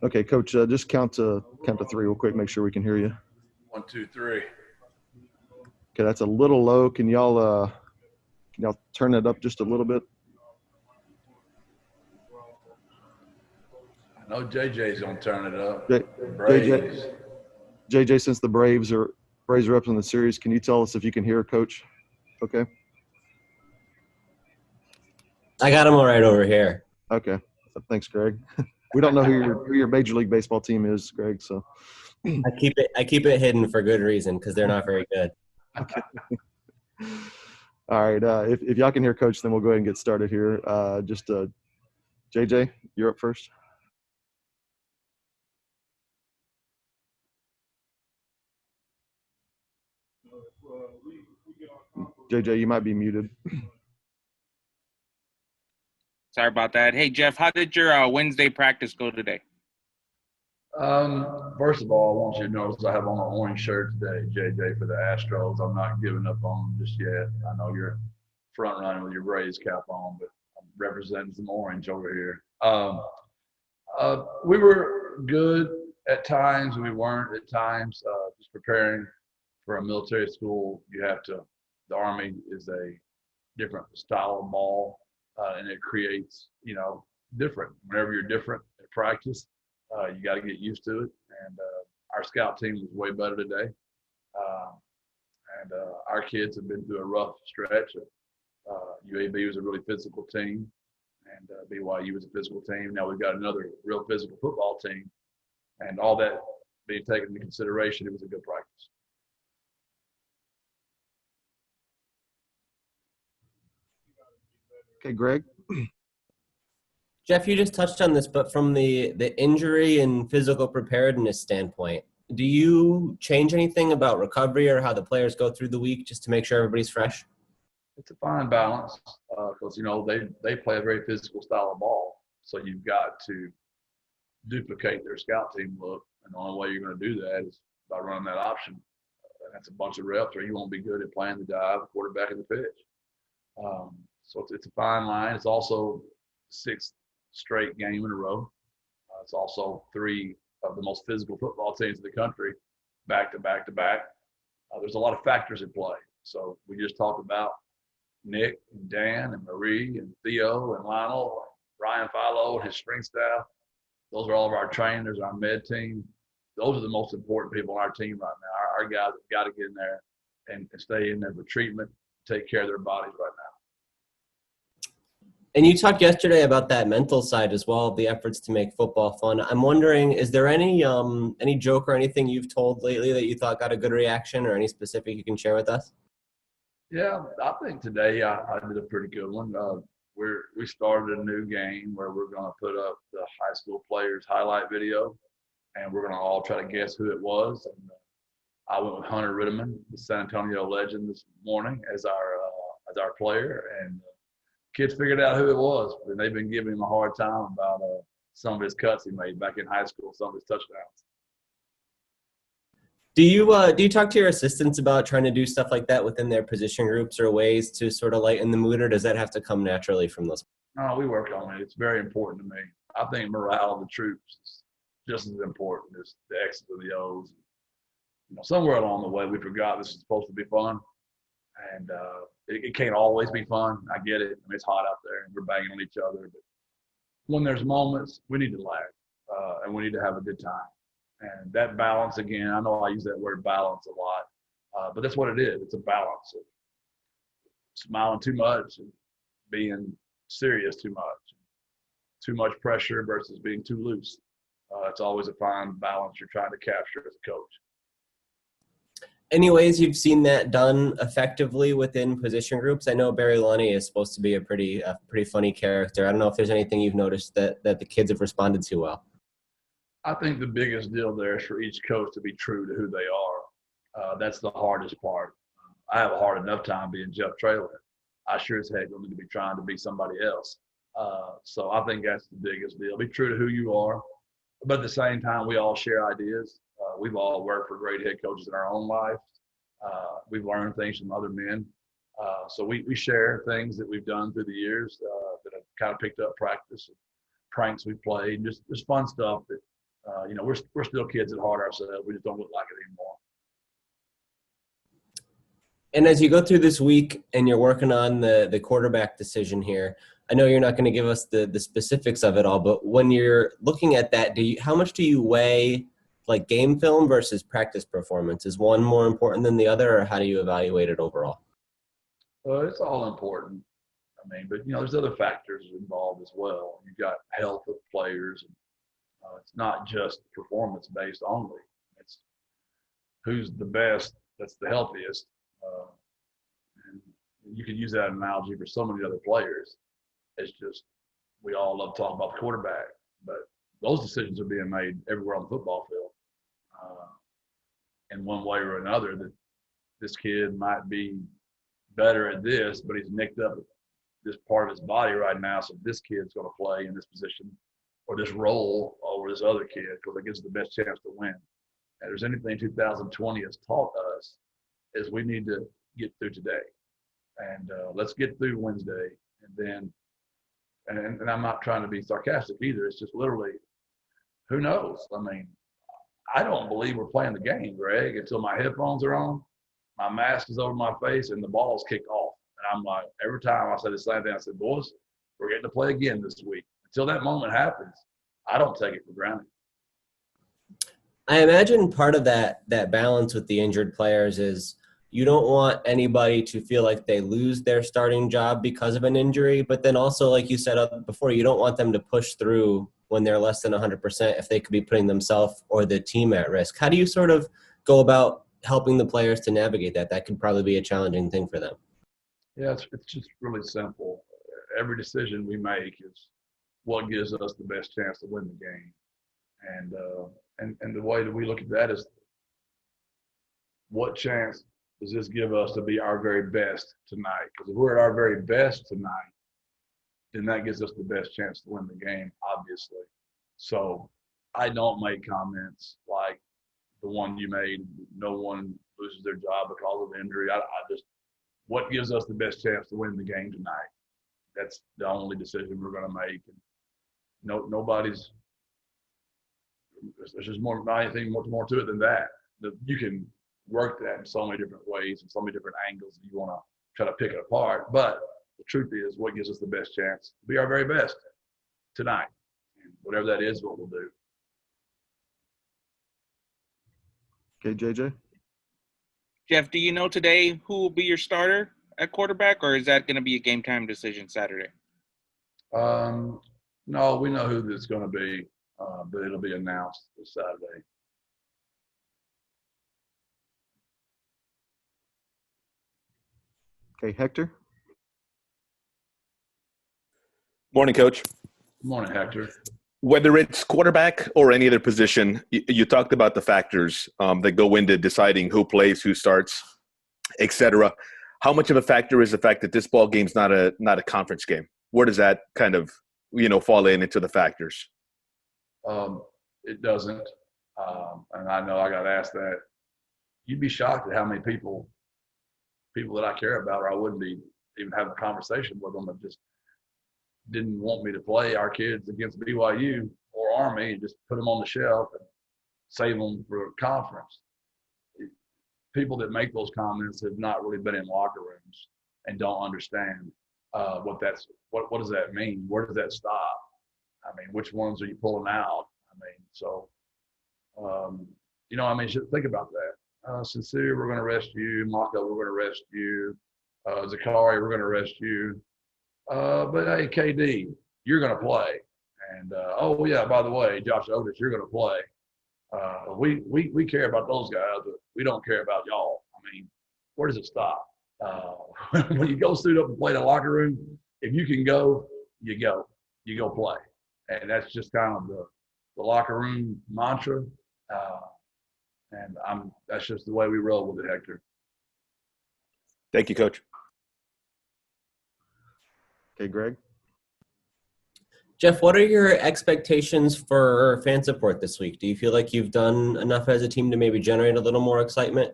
Okay, Coach, just count to three real quick. Make sure we can hear you. 1, 2, 3. Okay, that's a little low. Can y'all turn it up just a little bit? I know JJ's gonna turn it up. J- JJ, Braves. JJ, since the Braves are up in the series, can you tell us if you can hear Coach? Okay. I got him all right over here. Okay. Thanks, Greg. We don't know who your Major League Baseball team is, Greg. So. I keep it hidden for good reason because they're not very good. Okay. All right. If y'all can hear Coach, then we'll go ahead and get started here. JJ, you're up first. JJ, you might be muted. Sorry about that. Hey, Jeff, how did your Wednesday practice go today? First of all, I want you to notice I have on an orange shirt today, JJ, for the Astros. I'm not giving up on them just yet. I know you're front running with your Braves cap on, but I'm representing some orange over here. We were good at times. We weren't at times. Just preparing for a military school, the Army is a different style of ball, and it creates, different. Whenever you're different at practice, you got to get used to it. And our scout team was way better today. Uh, and our kids have been through a rough stretch. UAB was a really physical team, and BYU was a physical team. Now we've got another real physical football team, and all that being taken into consideration, it was a good practice. Okay, Greg. Jeff, you just touched on this, but from the injury and physical preparedness standpoint, do you change anything about recovery or how the players go through the week just to make sure everybody's fresh? It's a fine balance because they play a very physical style of ball, so you've got to duplicate their scout team look, and the only way you're going to do that is by running that option. And that's a bunch of reps, or you won't be good at playing the dive, quarterback, and the pitch. So it's a fine line. It's also sixth straight game in a row. It's also three of the most physical football teams in the country, back to back to back. There's a lot of factors in play. So we just talked about Nick and Dan and Marie and Theo and Lionel, Ryan Philo and his strength staff. Those are all of our trainers, our med team. Those are the most important people on our team right now. Our guys have got to get in there and stay in there for treatment, take care of their bodies right now. And you talked yesterday about that mental side as well, the efforts to make football fun. I'm wondering, is there any joke or anything you've told lately that you thought got a good reaction, or any specific you can share with us? Yeah, I think today I did a pretty good one. We started a new game where we're going to put up the high school players highlight video, and we're going to all try to guess who it was. And I went with Hunter Ritterman, the San Antonio legend, this morning as our player, and kids figured out who it was, and they've been giving him a hard time about some of his cuts he made back in high school, some of his touchdowns. Do you talk to your assistants about trying to do stuff like that within their position groups or ways to sort of lighten the mood, or does that have to come naturally from those? No, we work on it. It's very important to me. I think morale of the troops is just as important as the X's and the O's. Somewhere along the way, we forgot this is supposed to be fun, and it can't always be fun. I get it. It's hot out there, and we're banging on each other. But when there's moments, we need to laugh, and we need to have a good time. And that balance, again, I know I use that word balance a lot, but that's what it is. It's a balance of smiling too much and being serious too much. Too much pressure versus being too loose. It's always a fine balance you're trying to capture as a coach. Any ways you've seen that done effectively within position groups? I know Barry Lunny is supposed to be a pretty funny character. I don't know if there's anything you've noticed that the kids have responded to well. I think the biggest deal there is for each coach to be true to who they are. That's the hardest part. I have a hard enough time being Jeff Traylor. I sure as heck don't need to be trying to be somebody else. So I think that's the biggest deal. Be true to who you are. But at the same time, we all share ideas. We've all worked for great head coaches in our own lives. We've learned things from other men. So we share things that we've done through the years that have kind of picked up practice, and pranks we played, just fun stuff that we're still kids at heart ourselves. We just don't look like it anymore. And as you go through this week and you're working on the quarterback decision here, I know you're not going to give us the specifics of it all, but when you're looking at that, how much do you weigh like game film versus practice performance? Is one more important than the other, or how do you evaluate it overall? It's all important. But there's other factors involved as well. You've got health of players. It's not just performance based only. It's who's the best, that's the healthiest. And you can use that analogy for so many other players. It's just, we all love talking about the quarterback, but those decisions are being made everywhere on the football field. In one way or another, that this kid might be better at this, but he's nicked up this part of his body right now, so this kid's going to play in this position or this role over this other kid because it gives the best chance to win. And if there's anything 2020 has taught us, is we need to get through today. And let's get through Wednesday. And then, and I'm not trying to be sarcastic either, it's just literally, who knows? I don't believe we're playing the game, Greg, until my headphones are on, my mask is over my face, and the ball's kicked off. And I'm like, every time I say the same thing, I said, boys, we're getting to play again this week. Until that moment happens, I don't take it for granted. I imagine part of that balance with the injured players is you don't want anybody to feel like they lose their starting job because of an injury, but then also, like you said before, you don't want them to push through when they're less than 100% if they could be putting themselves or the team at risk. How do you sort of go about helping the players to navigate that? That could probably be a challenging thing for them. Yeah, it's just really simple. Every decision we make is what gives us the best chance to win the game. And the way that we look at that is, what chance does this give us to be our very best tonight? Because if we're at our very best tonight, then that gives us the best chance to win the game, obviously. So I don't make comments like the one you made, no one loses their job because of injury. I just, what gives us the best chance to win the game tonight? That's the only decision we're going to make. And nobody's, there's just not anything much more to it than that. You can work that in so many different ways and so many different angles that you want to try to pick it apart. But the truth is, what gives us the best chance to be our very best tonight. And whatever that is, what we'll do. Okay, JJ? Jeff, do you know today who will be your starter at quarterback, or is that going to be a game time decision Saturday? No, we know who it's going to be, but it'll be announced this Saturday. Okay, Hector? Morning, Coach. Good morning, Hector. Whether it's quarterback or any other position, you talked about the factors that go into deciding who plays, who starts, et cetera. How much of a factor is the fact that this ball game's not a conference game? Where does that kind of, fall into the factors? It doesn't. And I know I got asked that. You'd be shocked at how many people that I care about, or I wouldn't be even having a conversation with them, that just didn't want me to play our kids against BYU or Army and just put them on the shelf and save them for a conference. People that make those comments have not really been in locker rooms and don't understand what does that mean? Where does that stop? Which ones are you pulling out? Think about that. Sincere, we're going to rest you. Maka, we're going to rest you. Zakari, we're going to rest you. But hey, KD, you're going to play. And oh yeah, by the way, Josh Otis, you're going to play. We care about those guys, but we don't care about y'all. Where does it stop? When you go suit up and play in the locker room, if you can go, you go play. And that's just kind of the locker room mantra. That's just the way we roll with it, Hector. Thank you, Coach. Okay, Greg? Jeff, what are your expectations for fan support this week? Do you feel like you've done enough as a team to maybe generate a little more excitement?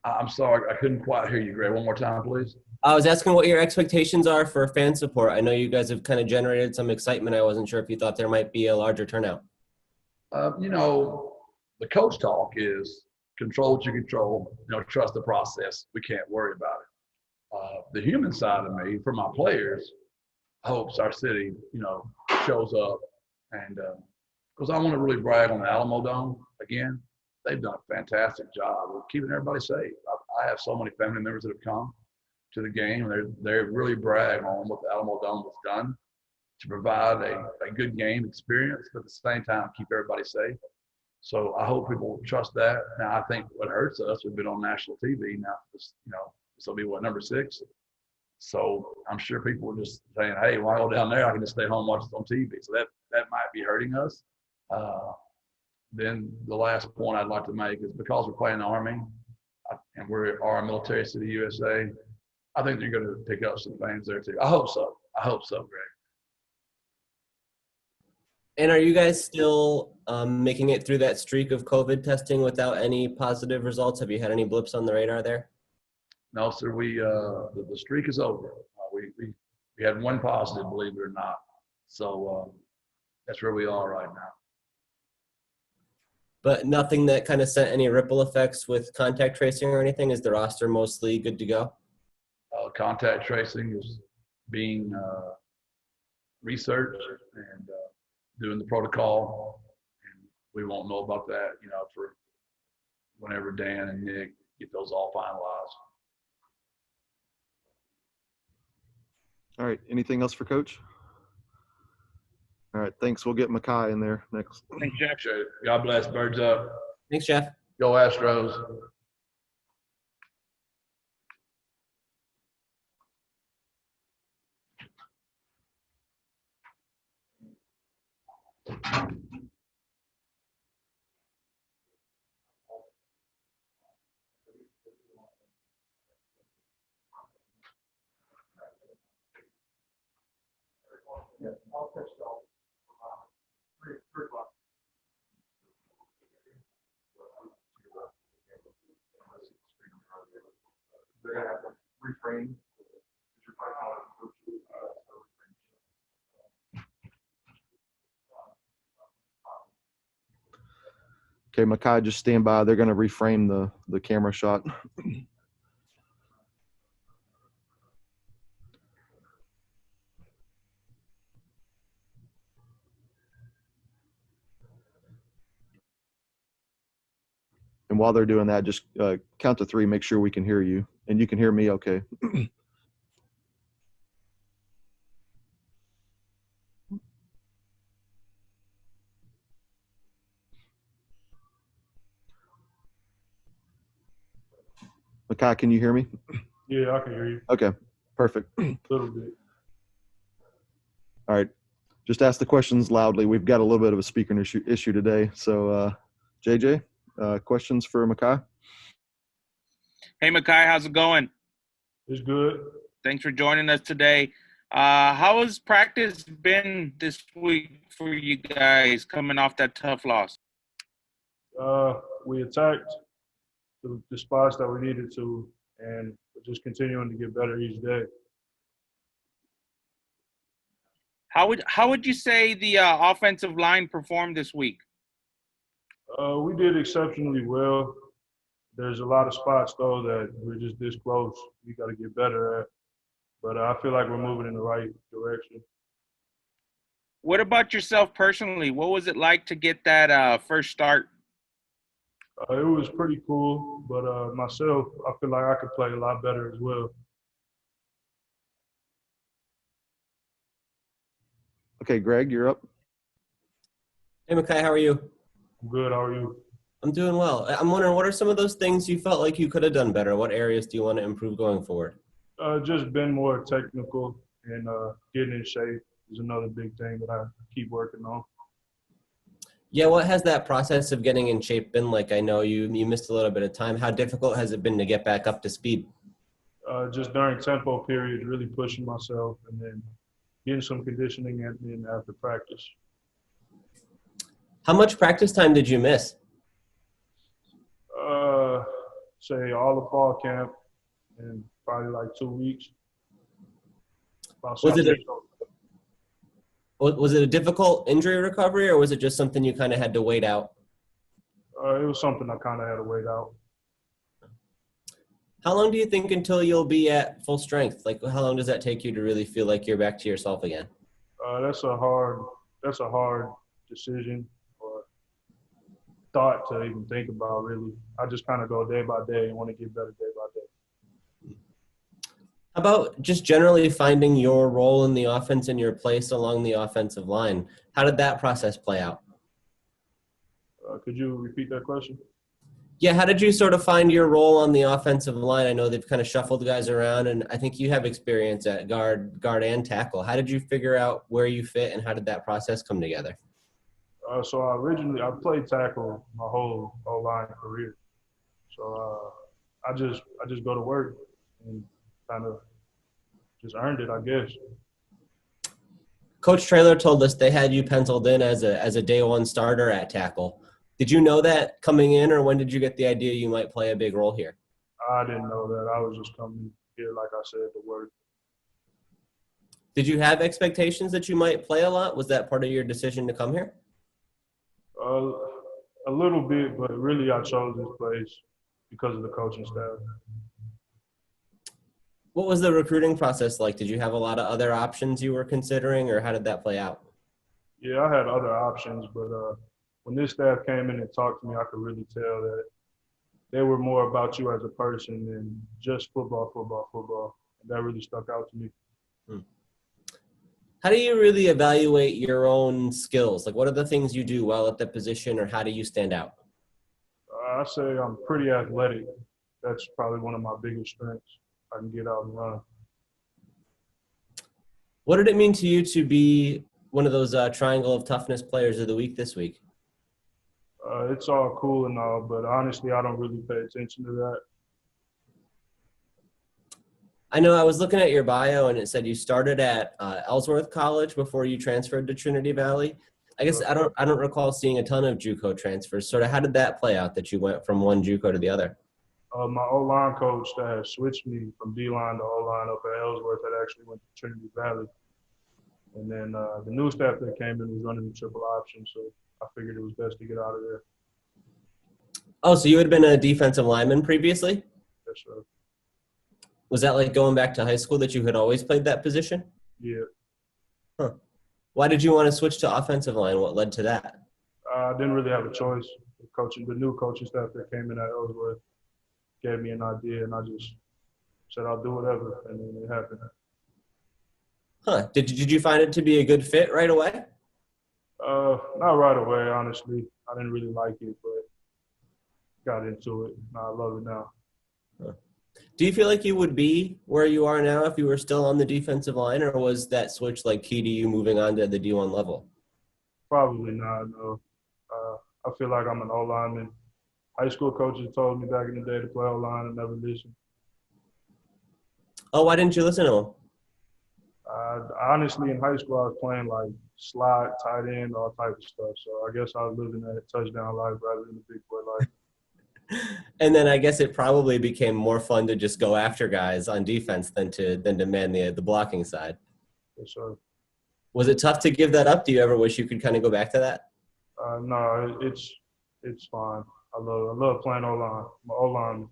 I'm sorry, I couldn't quite hear you, Greg. One more time, please. I was asking what your expectations are for fan support. I know you guys have kind of generated some excitement. I wasn't sure if you thought there might be a larger turnout. The coach talk is control what you control, trust the process. We can't worry about it. The human side of me, for my players, hopes our city, shows up. And because I want to really brag on the Alamo Dome again. They've done a fantastic job of keeping everybody safe. I have so many family members that have come to the game. They really brag on what the Alamo Dome has done to provide a good game experience, but at the same time keep everybody safe. So I hope people trust that. Now I think what hurts us, we've been on national TV now. This will be number 6. So I'm sure people are just saying, "Hey, why go down there? I can just stay home and watch it on TV." So that might be hurting us. Then the last point I'd like to make is because we're playing the Army and we are a military city, USA. I think they're going to pick up some fans there too. I hope so. Greg. And are you guys still making it through that streak of COVID testing without any positive results? Have you had any blips on the radar there? No, sir. The streak is over. We had one positive, believe it or not. So that's where we are right now. But nothing that kind of sent any ripple effects with contact tracing or anything? Is the roster mostly good to go? Contact tracing is being researched and doing the protocol. And we won't know about that, for whenever Dan and Nick get those all finalized. All right. Anything else for Coach? All right. Thanks. We'll get Makai in there next. Thanks, Jeff. God bless. Birds up. Thanks, Jeff. Go Astros. They're going to have to reframe. Okay, Makai, just stand by. They're going to reframe the camera shot. And while they're doing that, just count to 3, make sure we can hear you. And you can hear me okay. Makai, can you hear me? Yeah, I can hear you. Okay, perfect. A little bit. All right, just ask the questions loudly. We've got a little bit of a speaker issue today. So, JJ, questions for Makai? Hey, Makai, how's it going? It's good. Thanks for joining us today. How has practice been this week for you guys coming off that tough loss? We attacked the spots that we needed to, and we're just continuing to get better each day. How would you say the offensive line performed this week? We did exceptionally well. There's a lot of spots, though, that we're just this close. We got to get better at. But I feel like we're moving in the right direction. What about yourself personally? What was it like to get that first start? It was pretty cool, but myself, I feel like I could play a lot better as well. Okay, Greg, you're up. Hey, Makai, how are you? I'm good. How are you? I'm doing well. I'm wondering, what are some of those things you felt like you could have done better? What areas do you want to improve going forward? Just been more technical and getting in shape is another big thing that I keep working on. Yeah, what has that process of getting in shape been like? I know you missed a little bit of time. How difficult has it been to get back up to speed? Just during tempo periods, really pushing myself and then getting some conditioning in after practice. How much practice time did you miss? Say all of fall camp and probably like 2 weeks. Was it a difficult injury recovery, or was it just something you kind of had to wait out? It was something I kind of had to wait out. How long do you think until you'll be at full strength? Like, how long does that take you to really feel like you're back to yourself again? That's a hard decision or thought to even think about, really. I just kind of go day by day and want to get better day by day. How about just generally finding your role in the offense and your place along the offensive line? How did that process play out? Could you repeat that question? Yeah, how did you sort of find your role on the offensive line? I know they've kind of shuffled guys around, and I think you have experience at guard and tackle. How did you figure out where you fit, and how did that process come together? So I played tackle my whole line career. So I just go to work and kind of just earned it, I guess. Coach Traylor told us they had you penciled in as a day one starter at tackle. Did you know that coming in, or when did you get the idea you might play a big role here? I didn't know that. I was just coming here, like I said, to work. Did you have expectations that you might play a lot? Was that part of your decision to come here? A little bit, but really I chose this place because of the coaching staff. What was the recruiting process like? Did you have a lot of other options you were considering, or how did that play out? Yeah, I had other options, but when this staff came in and talked to me, I could really tell that they were more about you as a person than just football. And that really stuck out to me. How do you really evaluate your own skills? Like, what are the things you do well at the position, or how do you stand out? I say I'm pretty athletic. That's probably one of my biggest strengths. I can get out and run. What did it mean to you to be one of those triangle of toughness players of the week this week? It's all cool and all, but honestly, I don't really pay attention to that. I know I was looking at your bio and it said you started at Ellsworth College before you transferred to Trinity Valley. I guess I don't recall seeing a ton of JUCO transfers. Sort of how did that play out that you went from one JUCO to the other? My O-line coach that had switched me from D-line to O-line up at Ellsworth that actually went to Trinity Valley. And then the new staff that came in was running the triple option, so I figured it was best to get out of there. Oh, so you had been a defensive lineman previously? Yes, sir. Was that like going back to high school that you had always played that position? Yeah. Huh. Why did you want to switch to offensive line? What led to that? I didn't really have a choice. The new coaching staff that came in at Ellsworth gave me an idea, and I just said I'll do whatever, and then it happened. Huh. Did you find it to be a good fit right away? Not right away, honestly. I didn't really like it, but got into it. I love it now. Huh. Do you feel like you would be where you are now if you were still on the defensive line, or was that switch like key to you moving on to the D1 level? Probably not, no. I feel like I'm an O-lineman. High school coaches told me back in the day to play O-line and never listened. Oh, why didn't you listen to them? Honestly, in high school, I was playing like slot, tight end, all type of stuff. So I guess I was living that touchdown life rather than the big boy life. And then I guess it probably became more fun to just go after guys on defense than to man the blocking side. Yes, sir. Was it tough to give that up? Do you ever wish you could kind of go back to that? No, it's fine. I love playing O-line. I'm an O-lineman.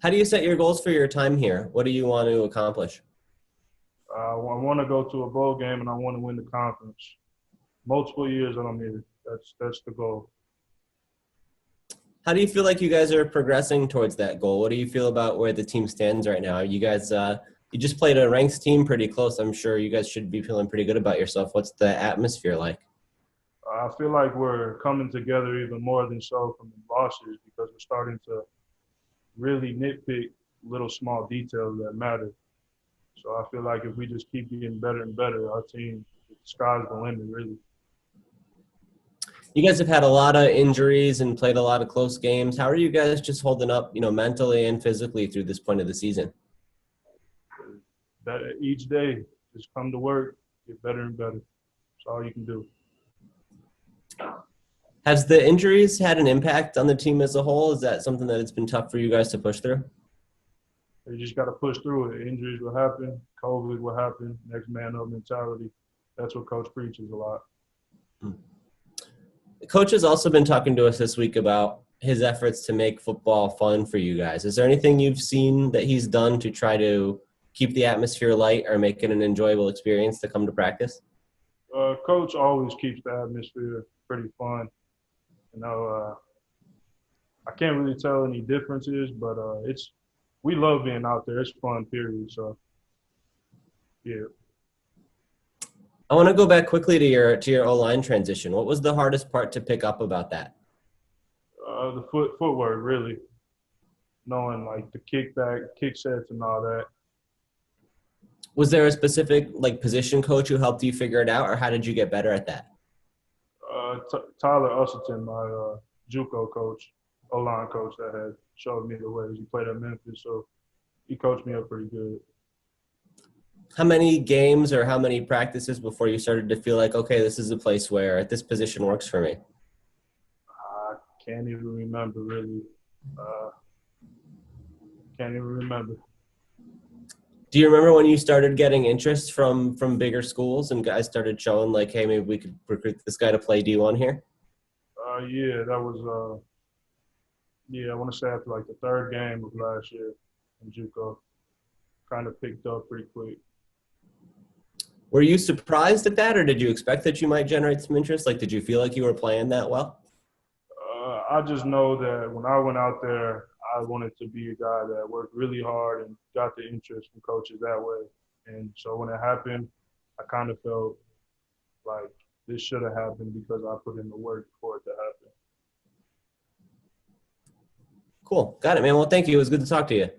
How do you set your goals for your time here? What do you want to accomplish? I want to go to a bowl game and I want to win the conference. Multiple years that I'm here. That's the goal. How do you feel like you guys are progressing towards that goal? What do you feel about where the team stands right now? You guys, you just played a ranks team pretty close. I'm sure you guys should be feeling pretty good about yourself. What's the atmosphere like? I feel like we're coming together even more than so from the losses because we're starting to really nitpick little small details that matter. So I feel like if we just keep getting better and better, our team, the sky's the limit, really. You guys have had a lot of injuries and played a lot of close games. How are you guys just holding up, mentally and physically through this point of the season? That each day, just come to work, get better and better. That's all you can do. Has the injuries had an impact on the team as a whole? Is that something that it's been tough for you guys to push through? You just got to push through it. Injuries will happen. COVID will happen. Next man up mentality. That's what Coach preaches a lot. The coach has also been talking to us this week about his efforts to make football fun for you guys. Is there anything you've seen that he's done to try to keep the atmosphere light or make it an enjoyable experience to come to practice? Coach always keeps the atmosphere pretty fun. You know, I can't really tell any differences, but we love being out there. It's fun, period. So, yeah. I want to go back quickly to your O-line transition. What was the hardest part to pick up about that? The footwork, really. Knowing, like, the kickback, kick sets and all that. Was there a specific, like, position coach who helped you figure it out, or how did you get better at that? Tyler Usselton, my JUCO coach, O-line coach that had showed me the ways. He played at Memphis, so he coached me up pretty good. How many games or how many practices before you started to feel like, okay, this is a place where this position works for me? I can't even remember, really. Can't even remember. Do you remember when you started getting interest from bigger schools and guys started showing like, hey, maybe we could recruit this guy to play D1 here? Yeah, that was I want to say after like the third game of last year in JUCO, kind of picked up pretty quick. Were you surprised at that, or did you expect that you might generate some interest? Like, did you feel like you were playing that well? I just know that when I went out there, I wanted to be a guy that worked really hard and got the interest from coaches that way. And so when it happened, I kind of felt like this should have happened because I put in the work for it to happen. Cool. Got it, man. Well, thank you. It was good to talk to you.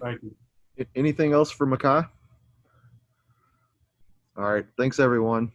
Thank you. Anything else for Makai? All right. Thanks, everyone.